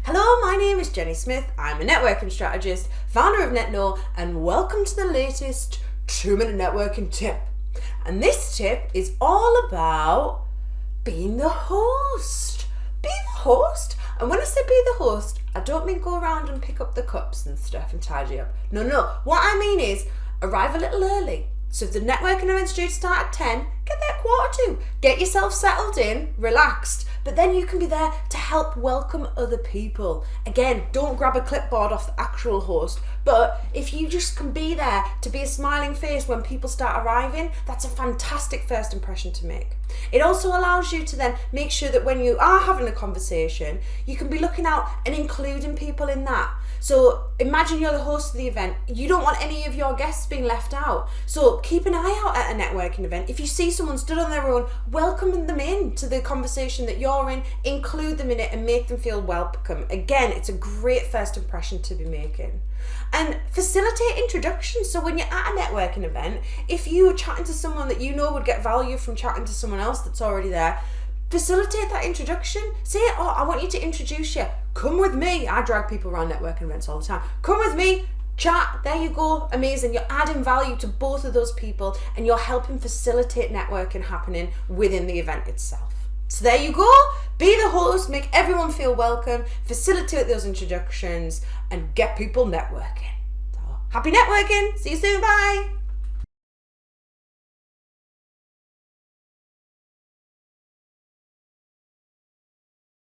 Hello, my name is Jenny Smith. I'm a networking strategist, founder of NetKnow, and welcome to the latest 2-minute networking tip. And this tip is all about being the host. Be the host. And when I say be the host, I don't mean go around and pick up the cups and stuff and tidy up. No. What I mean is arrive a little early. So if the networking event's due to start at 10, get there at 9:45. Get yourself settled in, relaxed, but then you can be there to help welcome other people. Again, don't grab a clipboard off the actual host, but if you just can be there to be a smiling face when people start arriving, that's a fantastic first impression to make. It also allows you to then make sure that when you are having a conversation, you can be looking out and including people in that. So imagine you're the host of the event. You don't want any of your guests being left out. So keep an eye out at a networking event. If you see someone stood on their own, welcome them in to the conversation that you're in, include them in it and make them feel welcome. Again, it's a great first impression to be making. And facilitate introductions. So when you're at a networking event, if you are chatting to someone that you know would get value from chatting to someone else that's already there, facilitate that introduction. Say, I want you to introduce you. Come with me. I drag people around networking events all the time. Come with me. Chat. There you go. Amazing. You're adding value to both of those people and you're helping facilitate networking happening within the event itself. So there you go. Be the host. Make everyone feel welcome. Facilitate those introductions and get people networking. So, happy networking. See you soon. Bye.